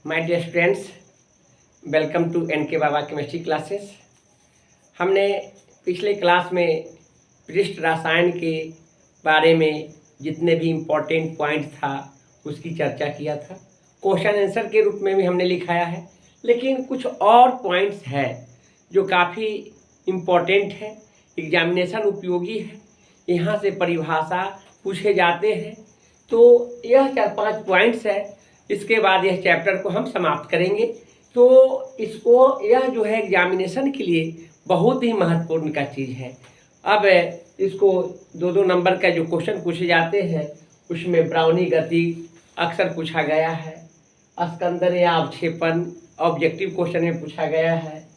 My dear students, welcome to NK Baba chemistry classes. हमने पिछले class में पृष्ठ रसायन के बारे में जितने भी इम्पोर्टेंट पॉइंट था उसकी चर्चा किया था। क्वेश्चन आंसर के रूप में भी हमने लिखाया है, लेकिन कुछ और पॉइंट्स है जो काफ़ी इम्पोर्टेंट है, एग्जामिनेशन उपयोगी है। यहाँ से परिभाषा पूछे जाते हैं, तो यह 4-5 पॉइंट्स है। इसके बाद यह चैप्टर को हम समाप्त करेंगे। तो इसको यह जो है एग्जामिनेशन के लिए बहुत ही महत्वपूर्ण का चीज़ है। अब इसको 2-2 नंबर का जो क्वेश्चन पूछे जाते हैं उसमें ब्राउनी गति अक्सर पूछा गया है, स्कंदन या अवक्षेपण ऑब्जेक्टिव क्वेश्चन में पूछा गया है,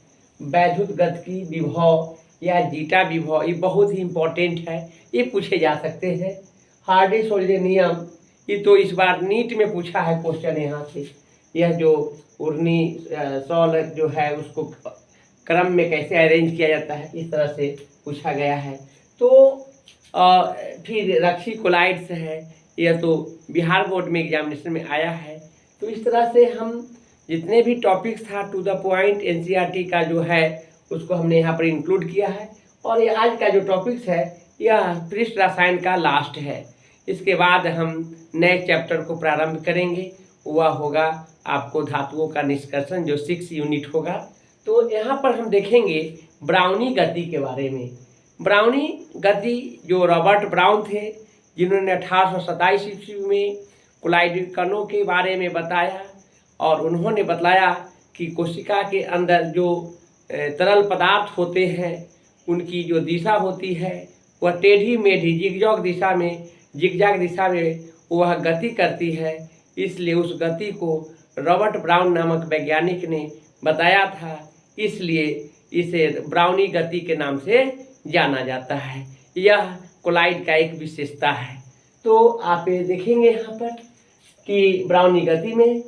वैद्युत गतिकी विभव या जीटा विभव ये बहुत ही इम्पोर्टेंट है, ये पूछे जा सकते हैं। हार्डी-सोल्जे नियम ये तो इस बार नीट में पूछा है क्वेश्चन यहाँ से। यह जो उर्नी सॉल जो है उसको क्रम में कैसे अरेंज किया जाता है इस तरह से पूछा गया है। तो फिर रक्सी कोलाइड्स है, यह तो बिहार बोर्ड में एग्जामिनेशन में आया है। तो इस तरह से हम जितने भी टॉपिक्स था टू द पॉइंट एनसीईआरटी का जो है उसको हमने यहाँ पर इंक्लूड किया है। और ये आज का जो टॉपिक्स है यह पृष्ठ रसायन का लास्ट है। इसके बाद हम नए चैप्टर को प्रारंभ करेंगे, वह होगा आपको धातुओं का निष्कर्षण जो 6 यूनिट होगा। तो यहाँ पर हम देखेंगे ब्राउनी गति के बारे में। ब्राउनी गति जो रॉबर्ट ब्राउन थे जिन्होंने 1827 ईस्वी में कोलाइडेड कणों के बारे में बताया, और उन्होंने बतलाया कि कोशिका के अंदर जो तरल पदार्थ होते हैं उनकी जो दिशा होती है वह टेढ़ी मेढ़ी जिगजैग दिशा में वह गति करती है। इसलिए उस गति को रॉबर्ट ब्राउन नामक वैज्ञानिक ने बताया था, इसलिए इसे ब्राउनी गति के नाम से जाना जाता है। यह कोलाइड का एक विशेषता है। तो आप ये देखेंगे यहाँ पर कि ब्राउनी गति में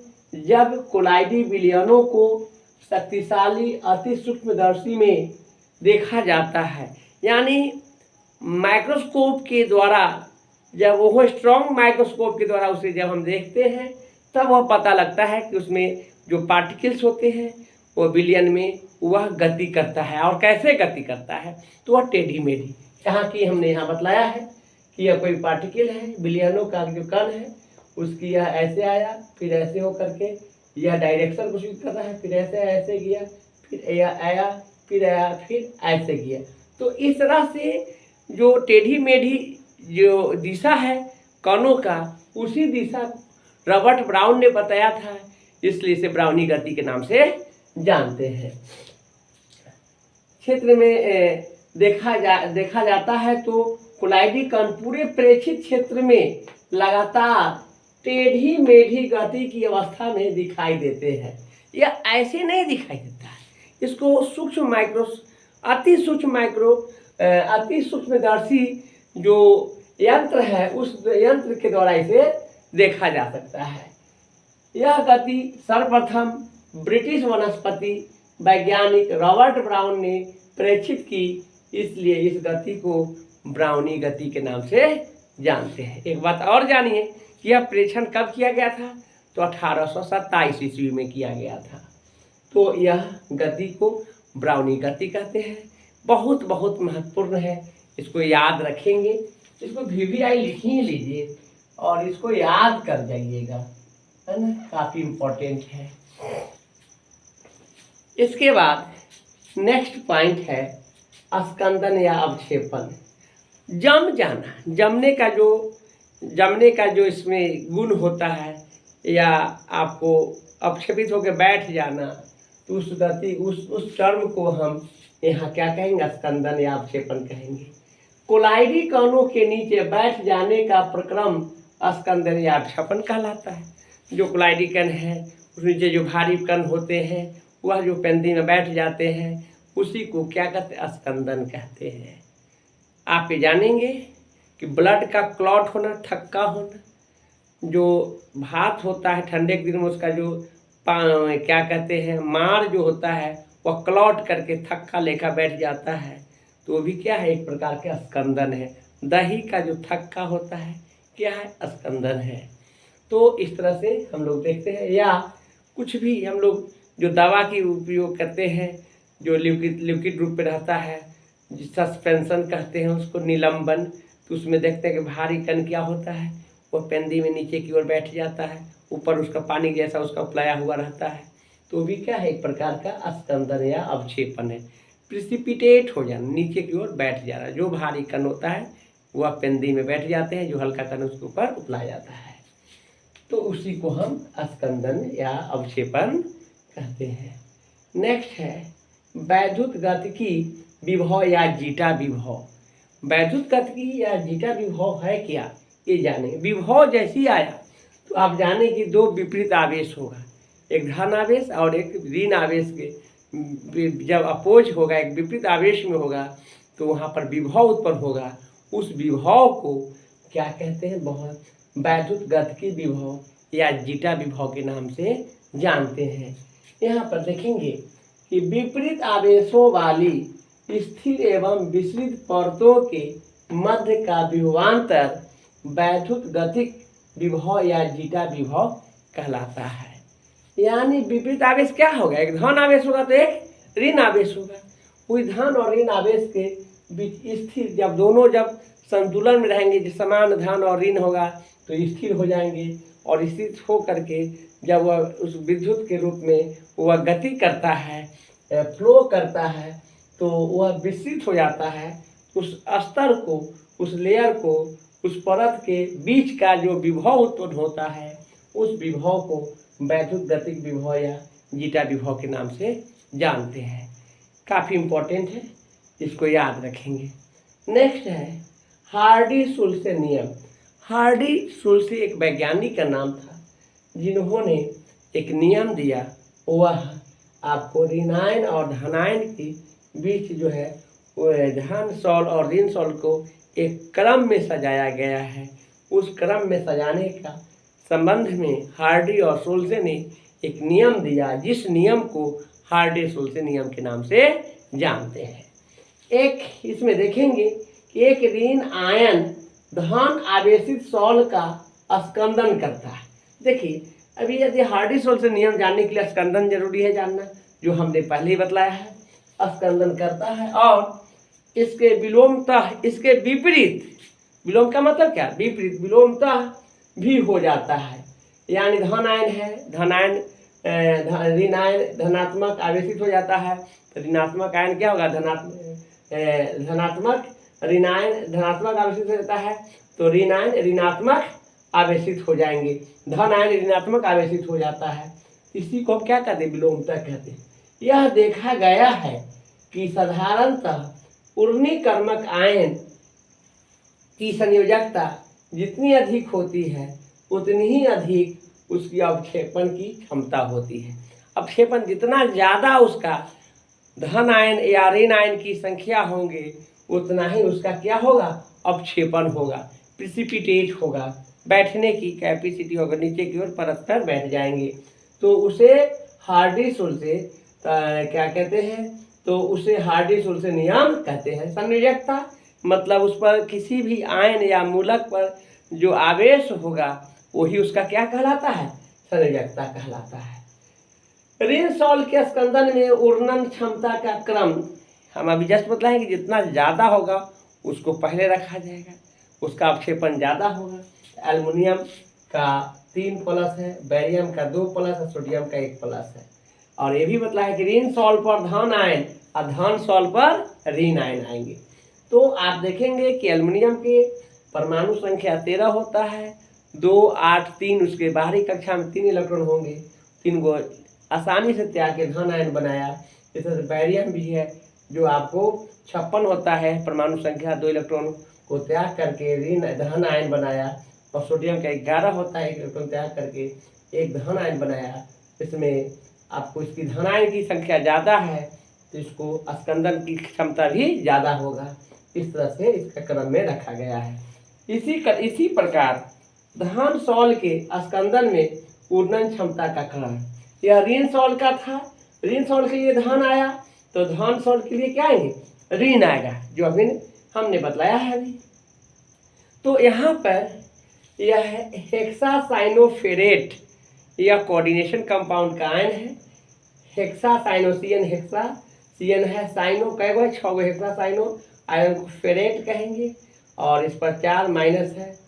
जब कोलाइडी विलयनों को शक्तिशाली अति सूक्ष्मदर्शी में देखा जाता है, यानी माइक्रोस्कोप के द्वारा, जब वो स्ट्रॉन्ग माइक्रोस्कोप के द्वारा उसे जब हम देखते हैं तब वह पता लगता है कि उसमें जो पार्टिकल्स होते हैं वो विलयन में वह गति करता है। और कैसे गति करता है तो वह टेढ़ी मेढ़ी, जहाँ की हमने यहाँ बतलाया है कि यह कोई पार्टिकल है, विलयनों का जो कण है उसकी यह ऐसे आया, फिर ऐसे होकर के यह डायरेक्शन को स्विच कर रहा है, फिर ऐसे गया, फिर यह आया, फिर आया, फिर ऐसे गया। तो इस तरह से जो टेढ़ी मेढ़ी जो दिशा है कणों का, उसी दिशा रॉबर्ट ब्राउन ने बताया था, इसलिए इसे ब्राउनी गति के नाम से जानते हैं। क्षेत्र में देखा जाता है तो कोलाइडी कण पूरे प्रेक्षित क्षेत्र में लगातार टेढ़ी मेढ़ी गति की अवस्था में दिखाई देते हैं। यह ऐसे नहीं दिखाई देता है, इसको अति सूक्ष्मदर्शी जो यंत्र है उस यंत्र के द्वारा इसे देखा जा सकता है। यह गति सर्वप्रथम ब्रिटिश वनस्पति वैज्ञानिक रॉबर्ट ब्राउन ने प्रेक्षित की, इसलिए इस गति को ब्राउनी गति के नाम से जानते हैं। एक बात और जानिए कि यह प्रेक्षण कब किया गया था तो 1827 ईस्वी में किया गया था। तो यह गति को ब्राउनी गति कहते हैं। बहुत बहुत महत्वपूर्ण है, इसको याद रखेंगे, इसको VVI लिख ही लीजिए और इसको याद कर जाइएगा, है ना, काफ़ी इम्पोर्टेंट है। इसके बाद नेक्स्ट पॉइंट है स्कंदन या अवक्षेपण। जम जाना, जमने का जो इसमें गुण होता है, या आपको अवक्षेपित होकर बैठ जाना, तो उस गति उस टर्म को हम यहाँ क्या कहेंगे, स्कंदन या अवक्षेपण कहेंगे। कोलाइडी कणों के नीचे बैठ जाने का प्रक्रम स्कंदन या अवक्षेपण कहलाता है। जो कोलाइडी कण है उस नीचे जो भारी कण होते हैं वह जो पेंदी में बैठ जाते हैं उसी को क्या कहते हैं, स्कंदन कहते हैं। आप ये जानेंगे कि ब्लड का क्लॉट होना, थक्का होना, जो भात होता है ठंडे के दिन में उसका जो क्या कहते हैं मार जो होता है वह क्लॉट करके थक्का लेकर बैठ जाता है, तो वो भी क्या है, एक प्रकार का स्कंदन है। दही का जो थक्का होता है क्या है, स्कंदन है। तो इस तरह से हम लोग देखते हैं। या कुछ भी हम लोग जो दवा की उपयोग करते हैं, जो लिक्विड रूप में रहता है, सस्पेंशन कहते हैं उसको, निलंबन, तो उसमें देखते हैं कि भारी कण क्या होता है, वो पेंदी में नीचे की ओर बैठ जाता है, ऊपर उसका पानी जैसा उसका उपलाया हुआ रहता है, तो भी क्या है, एक प्रकार का अस्कंदन या अवक्षेपण है। प्रिसिपिटेट हो जाना, नीचे की ओर बैठ जाना, जो भारी कण होता है वह पेंदी में बैठ जाते हैं, जो हल्का कण उसके ऊपर उपलाया जाता है, तो उसी को हम अस्कंदन या अवक्षेपण कहते हैं। नेक्स्ट है वैद्युत गतिकी विभव या जीटा विभव। वैद्युत गतिकी या जीटा विभव है क्या, ये जाने। विभव जैसी आया तो आप जाने कि दो विपरीत आवेश होगा, एक धन आवेश और एक ऋण आवेश के जब अपोज होगा, एक विपरीत आवेश में होगा, तो वहाँ पर विभव उत्पन्न होगा। उस विभव को क्या कहते हैं, बहुत वैद्युत गतिकी विभव या जीटा विभव के नाम से जानते हैं। यहाँ पर देखेंगे कि विपरीत आवेशों वाली स्थिर एवं विसरित परतों के मध्य का विभवांतर वैद्युत गतिक विभव या जीटा विभव कहलाता है। यानी विपरीत आवेश क्या होगा, एक धन आवेश होगा तो एक ऋण आवेश होगा। कोई धन और ऋण आवेश के बीच स्थिर, जब दोनों जब संतुलन में रहेंगे, जो समान धन और ऋण होगा तो स्थिर हो जाएंगे, और स्थिर हो करके जब वह उस विद्युत के रूप में वह गति करता है, फ्लो करता है, तो वह विस्तृत हो जाता है। उस स्तर को, उस लेयर को, उस परत के बीच का जो विभव उत्पन्न होता है, उस विभव को वैद्युत गतिक विभव या जीटा विभव के नाम से जानते हैं। काफ़ी इम्पोर्टेंट है, इसको याद रखेंगे। नेक्स्ट है हार्डी-शुल्से नियम। हार्डी-शुल्से एक वैज्ञानिक का नाम था, जिन्होंने एक नियम दिया, वह आपको ऋणायन और धनायन के बीच जो है धन सॉल और ऋण सॉल को एक क्रम में सजाया गया है। उस क्रम में सजाने का संबंध में हार्डी और शुल्से ने एक नियम दिया, जिस नियम को हार्डी-शुल्से नियम के नाम से जानते हैं। एक इसमें देखेंगे कि एक ऋण आयन धन आवेशित सॉल का स्कंदन करता है। देखिए अभी यदि हार्डी-शुल्से नियम जानने के लिए स्कंदन जरूरी है जानना, जो हमने पहले ही बतलाया है, स्कंदन करता है और इसके विलोमतः, इसके विपरीत, विलोम का मतलब क्या, विपरीत, विलोमतः भी हो जाता है। यानी धन आयन है, धनायन ऋण आयन धनात्मक आवेशित हो जाता है, तो ऋणात्मक आयन क्या होगा, धनात्मक ऋण आयन धनात्मक आवेशित हो जाता है, तो ऋण आयन ऋणात्मक आवेशित हो जाएंगे, धन आयन ऋणात्मक आवेशित हो जाता है। इसी को क्या कहते हैं, विलोमता कहते हैं। यह देखा गया है कि साधारणतः ऊर्ध्वक्रमक आयन की संयोजकता जितनी अधिक होती है, उतनी ही अधिक उसकी अवक्षेपण की क्षमता होती है। अवक्षेपण जितना ज़्यादा उसका धन आयन या ऋण आयन की संख्या होंगे, उतना ही उसका क्या होगा, अवक्षेपण होगा, प्रिसिपिटेट होगा, बैठने की कैपेसिटी होगा, नीचे की ओर परत पर बैठ जाएंगे, तो उसे हार्डी-शुल्से क्या कहते हैं, तो उसे हार्डी-शुल्से नियम कहते हैं। संयोजकता मतलब उस पर किसी भी आयन या मूलक पर जो आवेश होगा वही उसका क्या कहलाता है, संयोजकता कहलाता है। ऋण सॉल के स्कंदन में ऊर्णन क्षमता का क्रम हम अभी जस्ट बतलाएं कि जितना ज़्यादा होगा उसको पहले रखा जाएगा, उसका अवक्षेपण ज़्यादा होगा। एल्युमिनियम का 3+ है, बेरियम का 2+ है, सोडियम का 1+ है। और ये भी बतलाया कि ऋण सॉल पर धन आयन और धन सॉल पर ऋण आयन आएंगे। तो आप देखेंगे कि एल्युमिनियम के परमाणु संख्या 13 होता है, 2, 8, 3, उसके बाहरी कक्षा में 3 इलेक्ट्रॉन होंगे, 3 को आसानी से त्याग के धन आयन बनाया। इस तरह से बैरियम भी है, जो आपको 56 होता है, परमाणु संख्या 2 इलेक्ट्रॉन को त्याग करके ऋण धन आयन बनाया। और सोडियम का 11 होता है, 1 इलेक्ट्रॉन त्याग करके एक धन आयन बनाया। इसमें आपको इसकी धन आयन की संख्या ज़्यादा है, तो इसको स्कंदन की क्षमता भी ज़्यादा होगा। इस तरह से इसका क्रम में रखा गया है। इसी प्रकार धन सॉल के स्कंदन में ऊर्णन क्षमता का क्रम, यह ऋण सॉल का था, ऋण सॉल के लिए धन आया, तो धन सॉल के लिए क्या आएंगे, ऋण आएगा, जो अभी हमने बतलाया है अभी। तो यहाँ पर यह हेक्सासाइनोफेरेट यह कोऑर्डिनेशन कंपाउंड का आयन है। हेक्सा साइनोसियन, हेक्सा सियन है, साइनो कै गो है, 6 गो हेक्सा साइनो, आयन को फेरेट कहेंगे। और इस पर 4 माइनस है,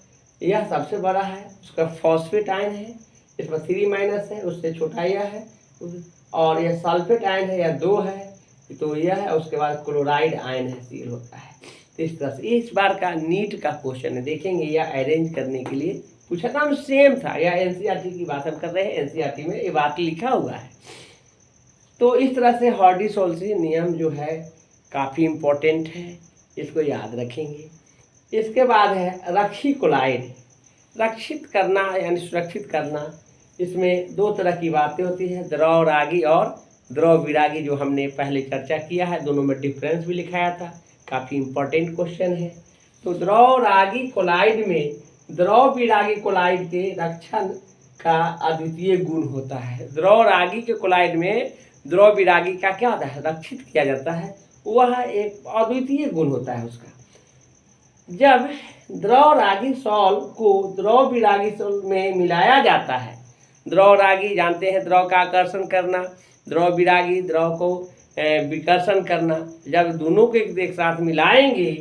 यह सबसे बड़ा है, उसका फॉस्फेट आयन है, इस पर 3 माइनस है, उससे छोटा यह है। और यह सल्फेट आयन है, यह 2 है, तो यह है। उसके बाद क्लोराइड आयन है, सील होता है। तो इस तरह से इस बार का नीट का क्वेश्चन है, देखेंगे यह अरेंज करने के लिए पूछा था, हम सेम था। यह एनसीईआरटी की बात हम कर रहे हैं, एनसीईआरटी में ये बात लिखा हुआ है। तो इस तरह से हार्डी-सोल्सी नियम जो है काफ़ी इम्पोर्टेंट है, इसको याद रखेंगे। इसके बाद है रक्षी क्लोराइड, रक्षित करना यानी सुरक्षित करना। इसमें 2 तरह की बातें होती हैं, द्रव रागी और द्रव विरागी, जो हमने पहले चर्चा किया है। दोनों में डिफरेंस भी लिखाया था, काफ़ी इम्पोर्टेंट क्वेश्चन है। तो द्रव रागी क्लोराइड में द्रव विरागी क्लोराइड के रक्षण का अद्वितीय गुण होता है। द्रव रागी के क्लोराइड में द्रव विरागी का क्या होता है, रक्षित किया जाता है, वह एक अद्वितीय गुण होता है उसका। जब द्रव रागी सॉल को द्रव विरागी सॉल में मिलाया जाता है, द्रव रागी जानते हैं द्रव का आकर्षण करना, द्रव विरागी द्रव को विकर्षण करना। जब दोनों को एक साथ मिलाएंगे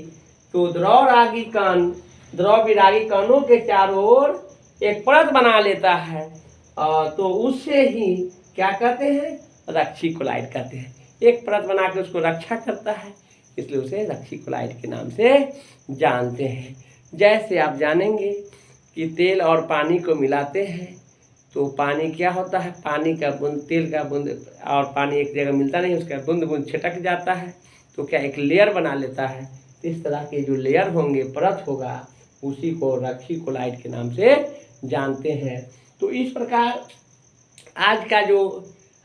तो द्रव रागी कण द्रव विरागी कणों के चारों ओर एक परत बना लेता है, तो उससे ही क्या कहते हैं, रक्षी क्लोराइड कहते हैं। एक परत बना के उसको रक्षा करता है, इसलिए उसे रक्षी क्लोराइड के नाम से जानते हैं। जैसे आप जानेंगे कि तेल और पानी को मिलाते हैं तो पानी क्या होता है, पानी का बूंद, तेल का बूंद और पानी एक जगह मिलता नहीं, उसका बूंद बूंद छिटक जाता है, तो क्या एक लेयर बना लेता है। इस तरह के जो लेयर होंगे, परत होगा, उसी को रक्षी क्लोराइड के नाम से जानते हैं। तो इस प्रकार आज का जो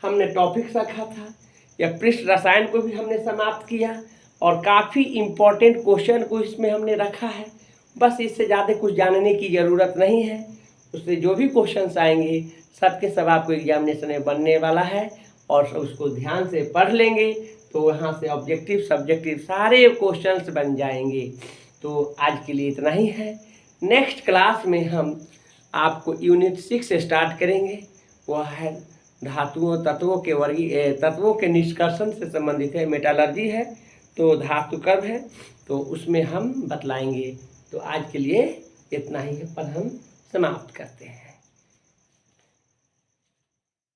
हमने टॉपिक रखा था, या पृष्ठ रसायन को भी हमने समाप्त किया, और काफ़ी इम्पोर्टेंट क्वेश्चन को इसमें हमने रखा है। बस इससे ज़्यादा कुछ जानने की ज़रूरत नहीं है। उससे जो भी क्वेश्चंस आएंगे सबके सब आपको एग्जामिनेशन में बनने वाला है, और उसको ध्यान से पढ़ लेंगे तो वहाँ से ऑब्जेक्टिव सब्जेक्टिव सारे क्वेश्चंस बन जाएंगे। तो आज के लिए इतना ही है। नेक्स्ट क्लास में हम आपको यूनिट 6 से स्टार्ट करेंगे, वह है धातुओं तत्वों के निष्कर्षण से संबंधित है, मेटालर्जी है, तो धातु कर्व है, तो उसमें हम बतलाएंगे। तो आज के लिए इतना ही है, पर हम समाप्त करते हैं।